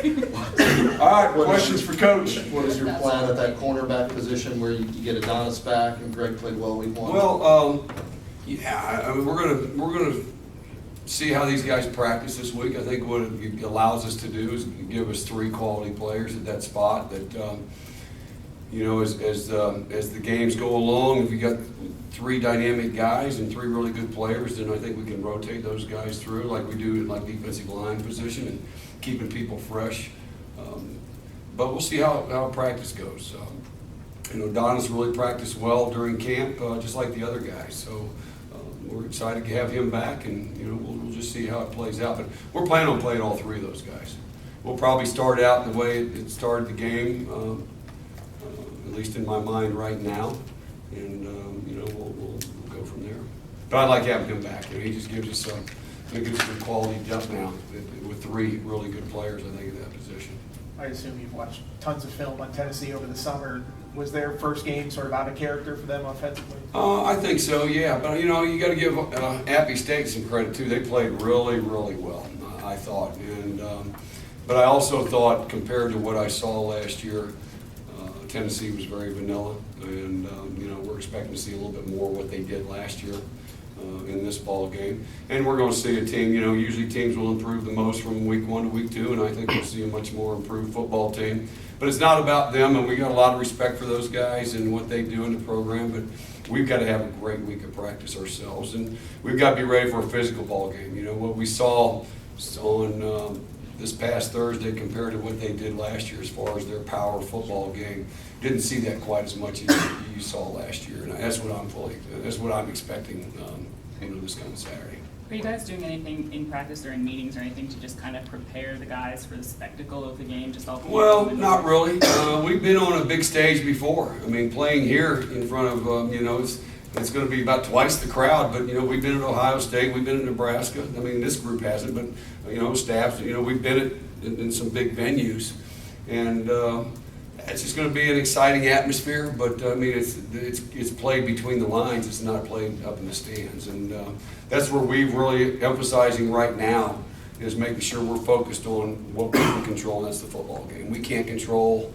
All right, questions for Coach? What is your plan at that cornerback position where you get Adonis back and Greg played well week 1? Well, yeah, I mean, we're gonna see how these guys practice this week. I think what it allows us to do is give us 3 quality players at that spot that, you know, as the games go along, if you got 3 dynamic guys and 3 really good players, then I think we can rotate those guys through like we do in like defensive line position and keeping people fresh. But we'll see how practice goes. You know, Donna's really practiced well during camp, just like the other guys. So we're excited to have him back, and you know, we'll just see how it plays out. But we're planning on playing all 3 of those guys. We'll probably start out the way it started the game, at least in my mind right now, and you know, we'll go from there. But I like having him back. You know, he just gives us I think it's a quality depth now with 3 really good players, I think, in that position. I assume you've watched tons of film on Tennessee over the summer. Was their first game sort of out of character for them offensively? I think so, yeah. But you know, you got to give Appy State some credit too. They played really, really well, I thought. And but I also thought, compared to what I saw last year, Tennessee was very vanilla. And you know, we're expecting to see a little bit more of what they did last year in this ball game. And we're going to see a team. You know, usually teams will improve the most from week 1 to week 2, and I think we'll see a much more improved football team. But it's not about them, and we got a lot of respect for those guys and what they do in the program, but we've got to have a great week of practice ourselves, and we've got to be ready for a physical ball game. You know, what we saw on this past Thursday compared to what they did last year as far as their power football game, didn't see that quite as much as you saw last year, and that's what I'm expecting, you know, this coming Saturday. Are you guys doing anything in practice or in meetings or anything to just kind of prepare the guys for the spectacle of the game? Well, not really. We've been on a big stage before. I mean, playing here in front of, you know, it's going to be about twice the crowd. But, you know, we've been at Ohio State. We've been in Nebraska. I mean, this group hasn't, but, you know, staffs, you know, we've been in some big venues. And it's just going to be an exciting atmosphere. But, I mean, it's played between the lines. It's not played up in the stands. And that's where we're really emphasizing right now, is making sure we're focused on what we can control, and that's the football game. We can't control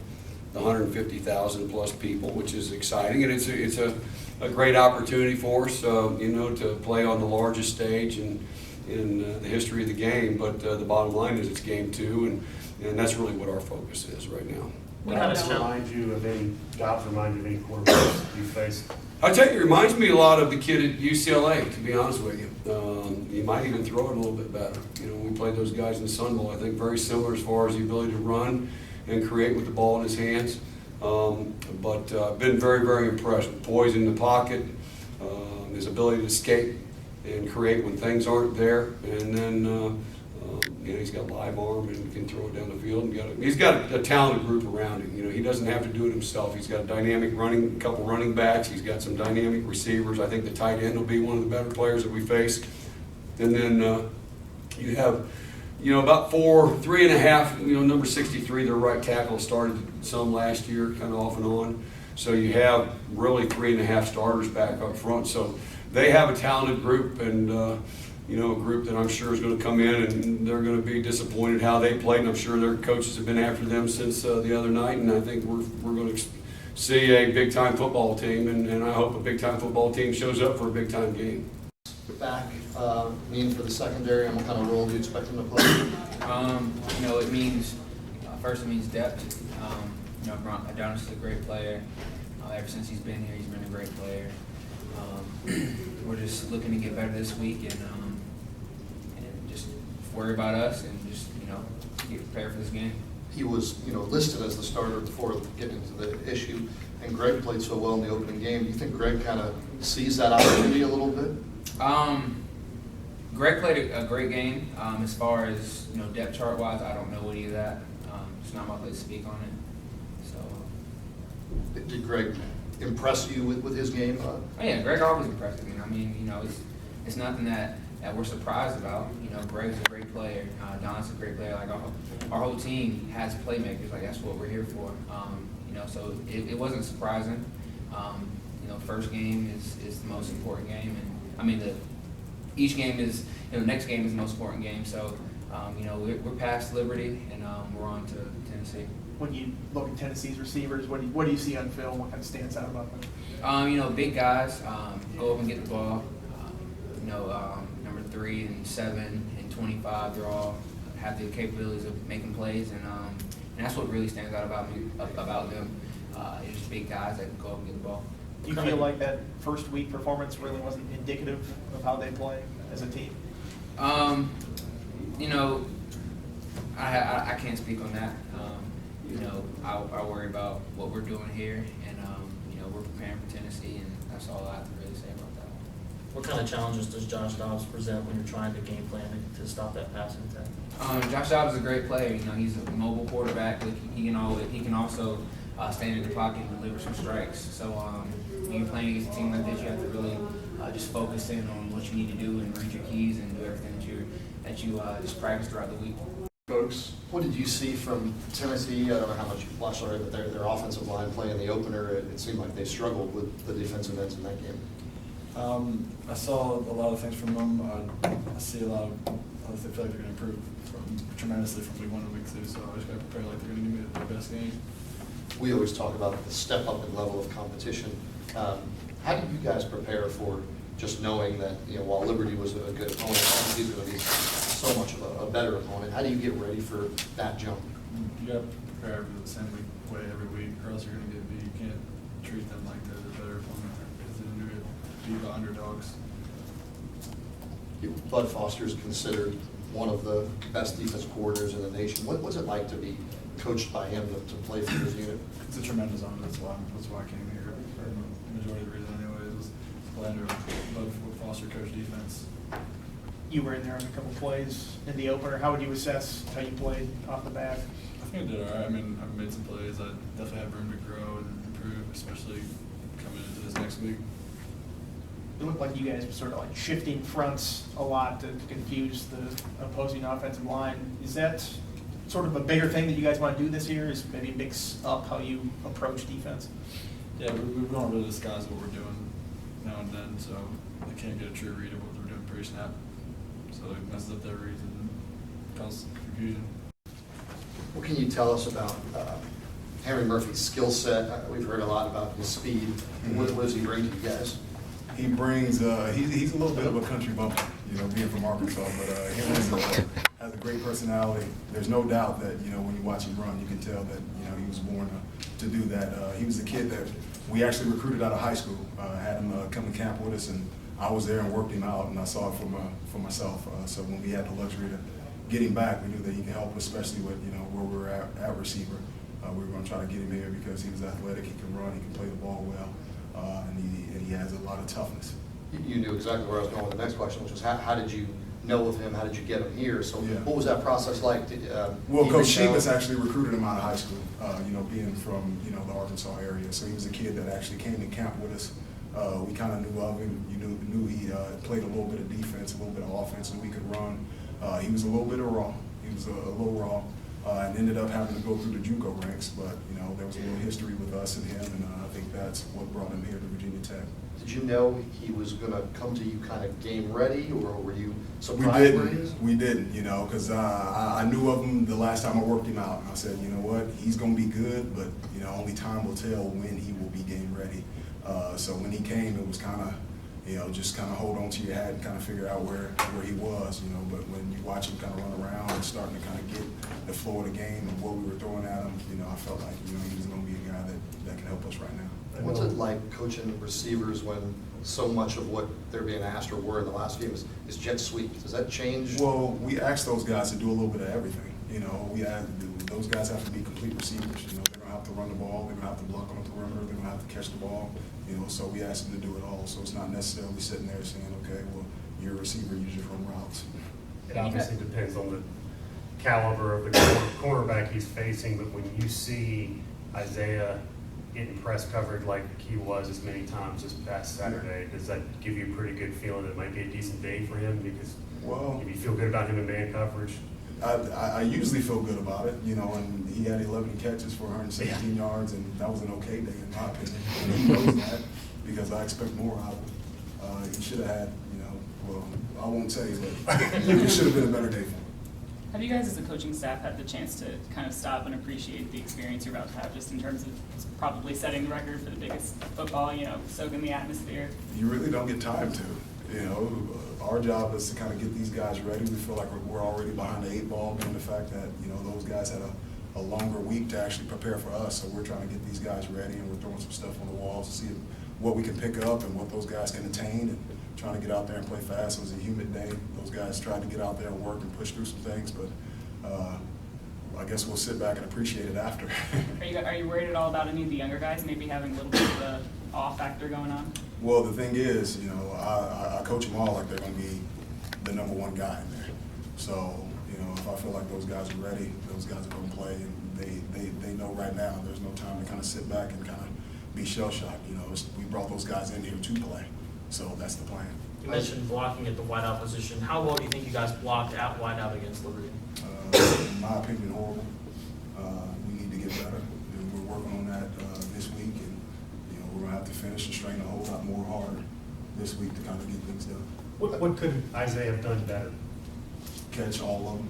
the 150,000 plus people, which is exciting, and it's a great opportunity for us, you know, to play on the largest stage in the history of the game. But the bottom line is it's game 2, and that's really what our focus is right now. Dobbs remind you of any quarterbacks you faced? I'll tell you, it reminds me a lot of the kid at UCLA, to be honest with you. You might even throw it a little bit better. You know, we played those guys in the Sun Bowl. I think very similar as far as the ability to run and create with the ball in his hands. But been very, very impressed. Poise in the pocket, his ability to escape and create when things aren't there. And then, you know, he's got a live arm and can throw it down the field. And he's got a talented group around him. You know, he doesn't have to do it himself. He's got a dynamic couple running backs. He's got some dynamic receivers. I think the tight end will be one of the better players that we face. And then you have, you know, about 3.5, you know, number 63, their right tackle, started some last year, kind of off and on. So you have really 3.5 starters back up front. So they have a talented group, and you know, a group that I'm sure is going to come in and they're going to be disappointed how they played, and I'm sure their coaches have been after them since the other night, and I think we're going to see a big-time football team, and I hope a big-time football team shows up for a big-time game. Back mean for the secondary, and what kind of role do you expect them to play? You know, it means, first it means depth. You know, Adonis is a great player. Ever since he's been here, he's been a great player. We're just looking to get better this week, and just worry about us, and just, you know, get prepared for this game. He was, you know, listed as the starter before getting into the issue, and Greg played so well in the opening game. Do you think Greg kind of sees that opportunity a little bit? Greg played a great game. As far as, you know, depth chart wise, I don't know any of that. It's not my place to speak on it. So. Did Greg impress you with his game? Oh yeah, Greg always impresses me. I mean, you know, it's nothing that we're surprised about. You know, Greg's a great player. Don's a great player. Like our whole team has playmakers. Like, that's what we're here for. You know, so it wasn't surprising. You know, first game is the most important game, and I mean each game is, you know, the next game is the most important game. So we're past Liberty, and we're on to Tennessee. When you look at Tennessee's receivers, what do you see on film? What kind of stands out about them? Big guys, go up and get the ball. Number 3 and 7 and 25, they're all have the capabilities of making plays, and that's what really stands out about them. It's just big guys that can go up and get the ball. Do you feel like that first week performance really wasn't indicative of how they play as a team? I can't speak on that. I worry about what we're doing here, and we're preparing for Tennessee, and that's all I have to really say about that. What kind of challenges does Josh Dobbs present when you're trying to game plan to stop that passing attack? Josh Dobbs is a great player. He's a mobile quarterback. He can also stand in the pocket and deliver some strikes. So when you're playing against a team like this, you have to really just focus in on what you need to do and read your keys and do everything that you just practice throughout the week. Folks, what did you see from Tennessee? I don't know how much you've watched already, but their offensive line playing the opener, it seemed like they struggled with the defensive ends in that game. I saw a lot of things from them. I see a lot of I feel like they're going to improve tremendously from week 1 to week 2, so I just got to prepare like they're going to give me their best game. We always talk about the step up in level of competition. How do you guys prepare for just knowing that, while Liberty was a good opponent, he's going to be so much of a better opponent? How do you get ready for that jump? You got to prepare for the same way every week, or else you're going to get beat. You can't treat them like they're the better opponent because they're going to be the underdogs. Bud Foster is considered one of the best defense coordinators in the nation. What was it like to be coached by him to play for his unit? It's a tremendous honor. That's why I came here. For the majority of the reason, anyways, was playing under Bud Foster coach defense. You were in there on a couple plays in the opener. How would you assess how you played off the bat? I think I did all right. I mean, I've made some plays. I definitely have room to grow and improve, especially coming into this next week. It looked like you guys were sort of like shifting fronts a lot to confuse the opposing offensive line. Is that sort of a bigger thing that you guys want to do this year, is maybe mix up how you approach defense? Yeah, we don't really disguise what we're doing now and then, so they can't get a true read of what we're doing pre-snap. So it messes up their reads and causes confusion. What can you tell us about Henry Murphy's skill set? We've heard a lot about his speed. What does he bring to you guys? He brings, he's a little bit of a country bumpkin, being from Arkansas, but he has a great personality. There's no doubt that, when you watch him run, you can tell that, he was born to do that. He was a kid that we actually recruited out of high school, had him come to camp with us, and I was there and worked him out, and I saw it for myself. So when we had the luxury to get him back, we knew that he could help, especially with, where we were at receiver. We were going to try to get him here because he was athletic, he can run, he can play the ball well. And he has a lot of toughness. You knew exactly where I was going with the next question, which was how did you know of him? How did you get him here? So Yeah. What was that process like? Well, Coach Sheamus actually recruited him out of high school, being from, the Arkansas area. So he was a kid that actually came to camp with us. We kind of knew of him. Knew he played a little bit of defense, a little bit of offense, and we could run. He was a little bit raw. He was a little raw. And ended up having to go through the JUCO ranks, but there was a little history with us and him, and I think that's what brought him here to Virginia Tech. Did you know he was going to come to you kind of game ready, or were you surprised where he is? We didn't, because I knew of him the last time I worked him out, and I said, you know what, he's going to be good, but only time will tell when he will be game ready. So when he came, it was kind of, just kind of hold on to your hat and kind of figure out where he was, But when you watch him kind of run around and starting to kind of get the flow of the game and what we were throwing at him, I felt like, he was going to be a guy that can help us right now. What's it like coaching receivers when so much of what they're being asked or were in the last game is jet sweep? Does that change? Well, we asked those guys to do a little bit of everything. Those guys have to be complete receivers. They're going to have to run the ball. They're going to have to block on the perimeter. They're going to have to catch the ball. So we asked them to do it all. So it's not necessarily sitting there saying, okay, well, you're a receiver, you just run routes. It obviously depends on the caliber of the cornerback he's facing, but when you see Isaiah getting press coverage like he was as many times this past Saturday, does that give you a pretty good feeling that it might be a decent day for him? Because if you feel good about him in man coverage. I usually feel good about it, and he had 11 catches for 117 yards, and that was an okay day in my opinion. And he knows that because I expect more out of him. He should have had, well, I won't say, but it should have been a better day for him. Have you guys as a coaching staff had the chance to kind of stop and appreciate the experience you're about to have, just in terms of probably setting the record for the biggest football, soaking the atmosphere? You really don't get time to. Our job is to kind of get these guys ready. We feel like we're already behind the 8 ball, given the fact that, those guys had a longer week to actually prepare for us. So we're trying to get these guys ready, and we're throwing some stuff on the walls to see what we can pick up and what those guys can attain, and trying to get out there and play fast. It was a humid day. Those guys tried to get out there and work and push through some things, but I guess we'll sit back and appreciate it after. Are you worried at all about any of the younger guys maybe having a little bit of the off factor going on? Well, the thing is, I coach them all like they're going to be the number 1 guy in there. So, if I feel like those guys are ready, those guys are going to play, and they know right now there's no time to kind of sit back and kind of be shell-shocked. We brought those guys in here to play, so that's the plan. You mentioned blocking at the wideout position. How well do you think you guys blocked out wideout against Liberty? In my opinion, horrible. We need to get better, and we're working on that this week, and we're going to have to finish and strain a whole lot more hard this week to kind of get things done. What could Isaiah have done better? Catch all of them.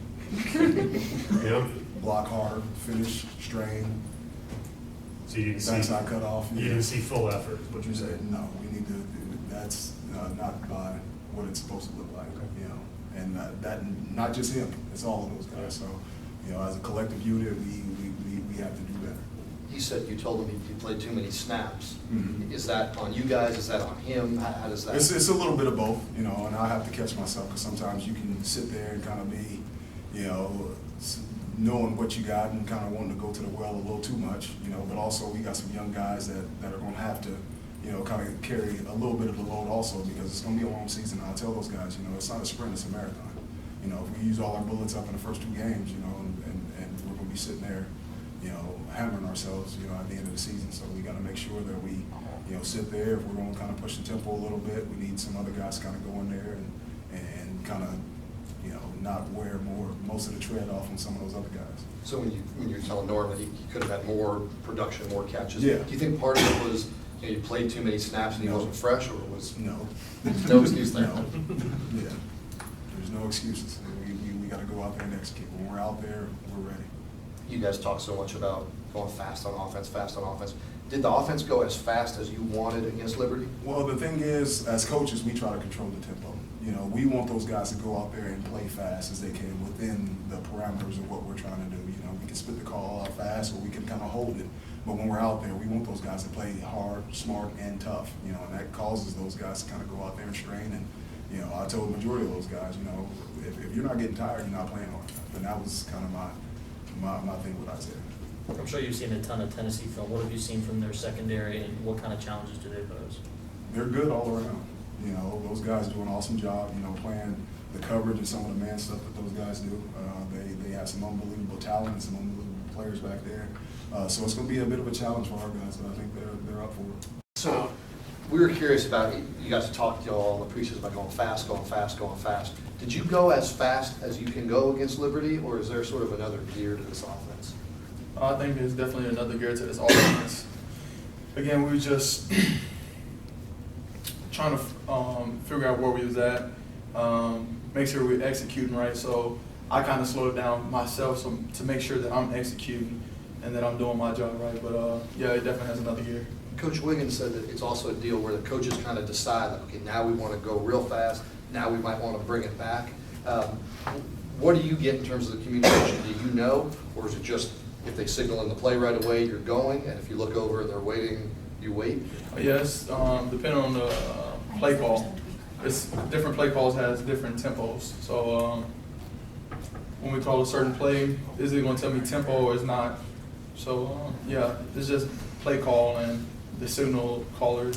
Yeah. Block hard, finish, strain, So you didn't see, backside cut off. you didn't see full effort, is what you're saying? No, we need to, that's not by what it's supposed to look like, and that, not just him, it's all of those guys. So, as a collective unit, we have to do better. You said, you told him he played too many snaps. Mhm. Is that on you guys? Is that on him? How does that? It's a little bit of both, and I have to catch myself, because sometimes you can sit there and kind of be, knowing what you got and kind of wanting to go to the well a little too much, but also we got some young guys that are going to have to, kind of carry a little bit of the load also, because it's going to be a long season. I tell those guys, it's not a sprint, it's a marathon. If we use all our bullets up in the first 2 games, and we're going to be sitting there, hammering ourselves, at the end of the season. So we got to make sure that we, sit there. If we're going to kind of push the tempo a little bit, we need some other guys to kind of go in there and kind of, not wear most of the tread off on some of those other guys. So when you're telling Norm that he could have had more production, more catches, Yeah. do you think part of it was, you played too many snaps and he wasn't fresh, or was No. no excuse there? No. Yeah. There's no excuses. We got to go out there and execute. When we're out there, we're ready. You guys talk so much about going fast on offense. Did the offense go as fast as you wanted against Liberty? Well, the thing is, as coaches, we try to control the tempo. We want those guys to go out there and play fast as they can within the parameters of what we're trying to do. We can spit the call out fast, or we can kind of hold it. But when we're out there, we want those guys to play hard, smart, and tough. And that causes those guys to kind of go out there and strain. And I told the majority of those guys, if you're not getting tired, you're not playing hard enough. And that was kind of my thing with Isaiah. I'm sure you've seen a ton of Tennessee film. What have you seen from their secondary, and what kind of challenges do they pose? They're good all around. Those guys do an awesome job, playing the coverage and some of the man stuff that those guys do. They have some unbelievable talent and some unbelievable players back there. So it's going to be a bit of a challenge for our guys, but I think they're up for it. So we were curious about, you guys talked to y'all in the preseason about going fast. Did you go as fast as you can go against Liberty, or is there sort of another gear to this offense? I think there's definitely another gear to this offense. Again, we were just trying to figure out where we was at, make sure we're executing right. So I kind of slowed down myself to make sure that I'm executing and that I'm doing my job right. But yeah, it definitely has another gear. Coach Wiggins said that it's also a deal where the coaches kind of decide, like, okay, now we want to go real fast, now we might want to bring it back. What do you get in terms of the communication? Do you know, or is it just if they signal in the play right away, you're going, and if you look over and they're waiting, you wait? Yes, depending on the play call. It's different play calls has different tempos. So when we call a certain play, is it going to tell me tempo or is not? So yeah, it's just play call and the signal caller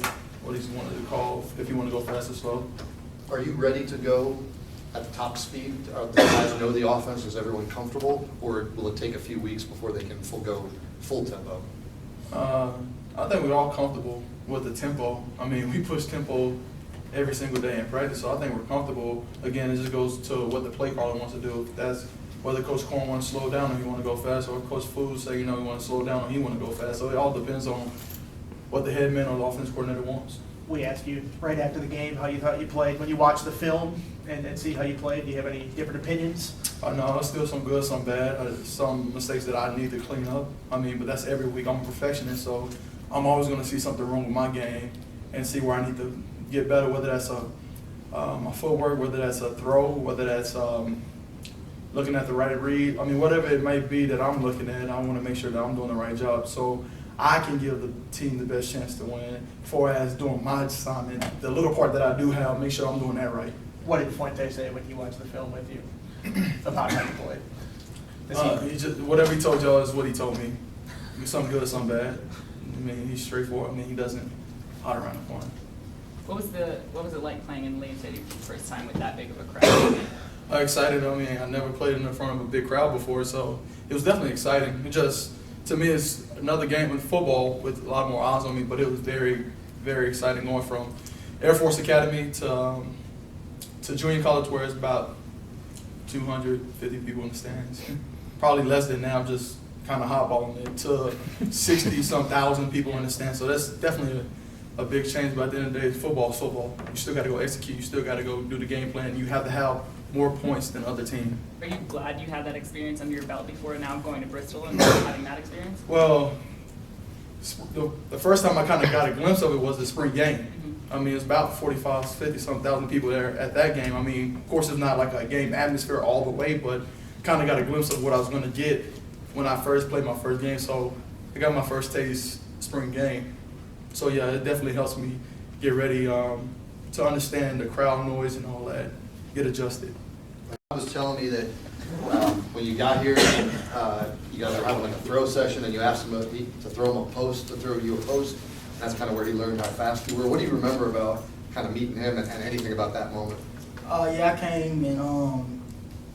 what he's wanted to call if you want to go fast or slow. Are you ready to go at the top speed? Are the guys know the offense? Is everyone comfortable? Or will it take a few weeks before they can go full tempo? I think we're all comfortable with the tempo. I mean, we push tempo every single day in practice, so I think we're comfortable. Again, it just goes to what the play caller wants to do. If that's whether Coach Corn wants to slow down or he want to go fast, or Coach Food say, he want to slow down or he want to go fast. So it all depends on what the head man or the offense coordinator wants. We asked you right after the game how you thought you played. When you watch the film and see how you played, do you have any different opinions? No, still some good, some bad, some mistakes that I need to clean up. I mean, but that's every week. I'm a perfectionist, so I'm always going to see something wrong with my game and see where I need to get better, whether that's my footwork, whether that's a throw, whether that's looking at the right read. I mean, whatever it may be that I'm looking at, I want to make sure that I'm doing the right job so I can give the team the best chance to win. For as doing my assignment, the little part that I do have, make sure I'm doing that right. What did Fuente say when he watched the film with you about how you played? He just, whatever he told y'all is what he told me. Some good, some bad. I mean, he's straightforward. I mean, he doesn't hide around the corner. What was it like playing in Lane City for the first time with that big of a crowd? Excited. I mean, I never played in front of a big crowd before, so it was definitely exciting. It just, to me, it's another game in football with a lot more eyes on me, but it was very, very exciting going from Air Force Academy to junior college, where it's about 250 people in the stands. Probably less than now, just kind of hotballing it, to 60-some thousand people in the stands. So that's definitely a big change, but at the end of the day, football is football. You still got to go execute. You still got to go do the game plan. You have to have more points than other teams. Are you glad you had that experience under your belt before now going to Bristol and having that experience? Well, the first time I kind of got a glimpse of it was the spring game. I mean, it's about 45, 50-some thousand people there at that game. I mean, of course, it's not like a game atmosphere all the way, but kind of got a glimpse of what I was going to get when I first played my first game. So I got my first taste spring game. So, yeah, it definitely helps me get ready to understand the crowd noise and all that, get adjusted. I was telling me that when you got here, you guys were having like a throw session, and you asked him to throw him a post, to throw you a post. That's kind of where he learned how fast you were. What do you remember about kind of meeting him and anything about that moment? Yeah, I came and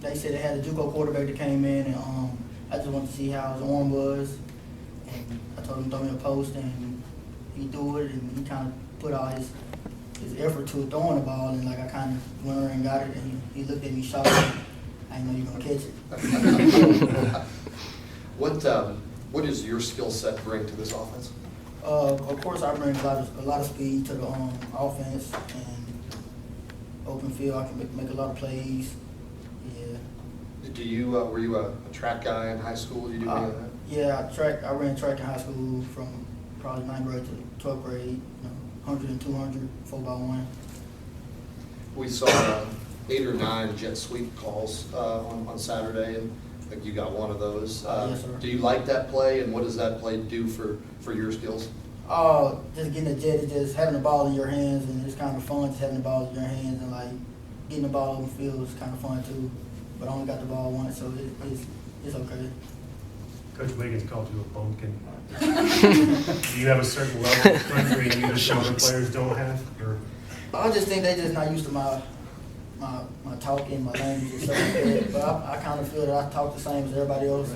they said they had a JUCO quarterback that came in, and I just wanted to see how his arm was. And I told him to throw me a post, and he threw it, and he kind of put all his effort to throwing the ball, and like I kind of went over and got it, and he looked at me shocked. I didn't know you were gonna catch it. What does your skill set bring to this offense? Of course, I bring a lot of speed to the offense, and open field. I can make a lot of plays. Yeah. Do you were you a track guy in high school? Did you do any of that? Yeah, I ran track in high school from probably 9th grade to 12th grade. You know, 100 and 200, 4x1. We saw 8 or 9 jet sweep calls on Saturday, and I think you got one of those. Yes, sir. Do you like that play, and what does that play do for your skills? Just getting a jet is just having the ball in your hands, and it's kind of fun just having the ball in your hands, and like getting the ball on the field is kind of fun too. But I only got the ball once, so it's okay. Coach Wiggins called you a bumpkin. Do you have a certain level of country you just other players don't have? Or? I just think they just not used to my talking, my language and stuff like that. But I kind of feel that I talk the same as everybody else.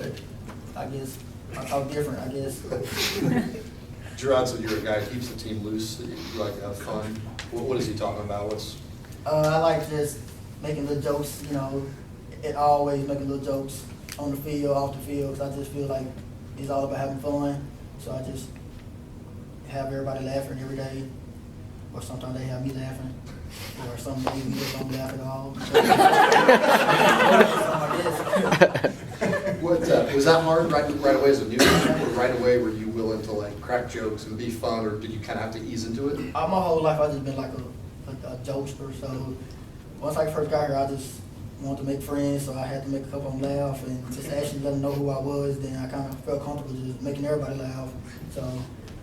I guess I talk different, I guess. Jerod said you're a guy who keeps the team loose, that you like to have fun. What is he talking about? I like just making little jokes, you know, always making little jokes on the field, off the field, because I just feel like it's all about having fun. So I just have everybody laughing every day, or sometimes they have me laughing, or some days we just don't laugh at all. Was that hard right away as a new guy, or right away were you willing to like crack jokes and be fun, or did you kind of have to ease into it? My whole life I've just been like a jokester. So once I first got here, I just wanted to make friends, so I had to make a couple of them laugh and just actually let them know who I was. Then I kind of felt comfortable just making everybody laugh. So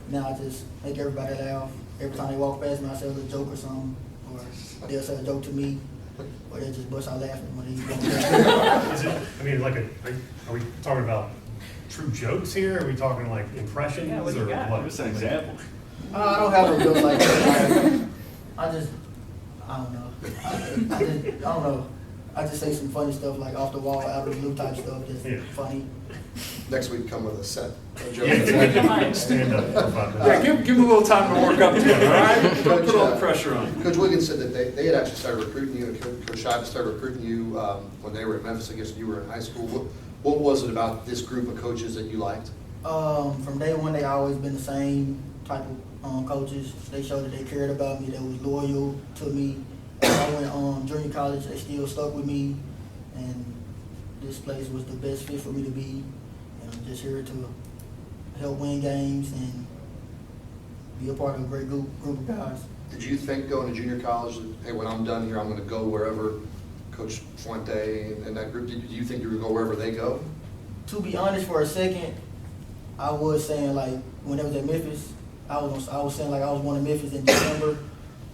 now I just make everybody laugh. Every time they walk past me, I say a little joke or something, or they'll say a joke to me, or they'll just bust out laughing when they walk past me. Is it, I mean, are we talking about true jokes here? Are we talking like impressions? Yeah, what do you or got? what? Give us an example. I don't have a joke like that. I don't know. I don't know. I just say some funny stuff like off the wall, out of the blue type stuff, just funny. Next week, come with a set of jokes. Yeah, stand up for 5 minutes. Yeah, give him a little time to work up to it, all right? Don't put all the pressure on. Coach Wiggins said that they had actually started recruiting you, and Coach Shive started recruiting you when they were at Memphis. I guess you were in high school. What was it about this group of coaches that you liked? From day one, they always been the same type of coaches. They showed that they cared about me. They was loyal to me. I went junior college. They still stuck with me, and this place was the best fit for me to be, and I'm just here to help win games and be a part of a great group of guys. Did you think going to junior college, that, hey, when I'm done here, I'm going to go wherever Coach Fuente and that group, did you think you would go wherever they go? To be honest, for a second, I was saying like when it was at Memphis, I was saying like I was going to Memphis in December,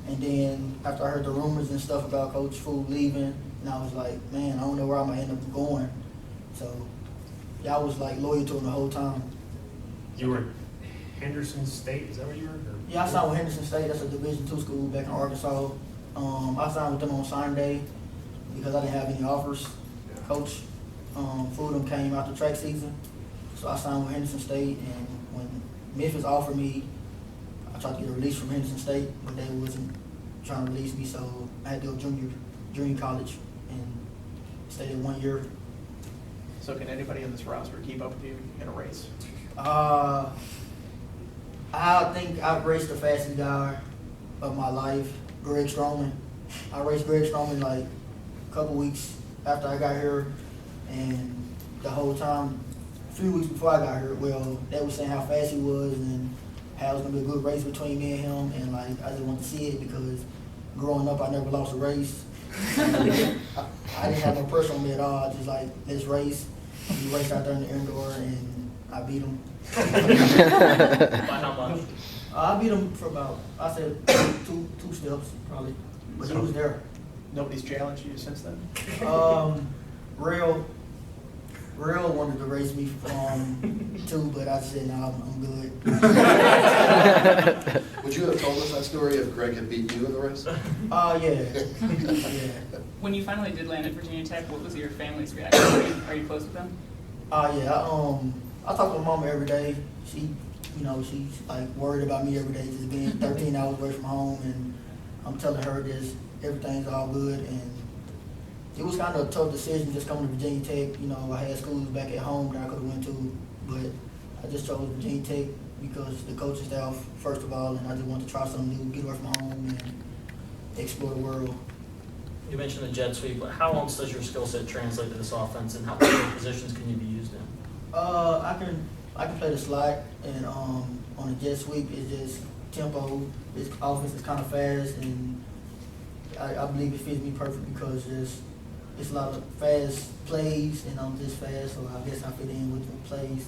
and then after I heard the rumors and stuff about Coach Fu leaving, and I was like, man, I don't know where I'm gonna end up going. So yeah, I was like loyal to him the whole time. You were at Henderson State, is that where you were? Or- Yeah, I signed with Henderson State. That's a Division II school back in Arkansas. I signed with them on signing day because I didn't have any offers. Coach Fudham came out the track season, so I signed with Henderson State. And when Memphis offered me, I tried to get a release from Henderson State, but they wasn't trying to release me, so I had to go junior college and stay there 1 year. So can anybody in this roster keep up with you in a race? I think I've raced the fastest guy of my life, Greg Stroman. I raced Greg Stroman like a couple weeks after I got here, and the whole time, a few weeks before I got here, well, they were saying how fast he was and how it was gonna be a good race between me and him, and like I just wanted to see it because growing up I never lost a race. I didn't have no pressure on me at all. I just like, let's race. We raced out there in the indoor and I beat him. By how much? I beat him for about, I said two steps probably, but he was there. Nobody's challenged you since then? Real wanted to race me too, but I said, no, I'm good. Would you have told us that story if Greg had beat you in the race? Yeah. When you finally did land at Virginia Tech, what was your family's reaction? Are you close with them? I talk to my mama every day. She's like worried about me every day, just being 13 hours away from home, and I'm telling her just everything's all good. And it was kind of a tough decision just coming to Virginia Tech. You know, I had schools back at home that I could have went to, but I just chose Virginia Tech because the coaching staff, first of all, and I just wanted to try something new, get away from home, and explore the world. You mentioned the jet sweep, but how else does your skill set translate to this offense, and how many positions can you be used in? I can play the slot, and on a jet sweep, it's just tempo. This offense is kind of fast, and I believe it fits me perfect because it's a lot of fast plays, and I'm just fast, so I guess I fit in with the plays.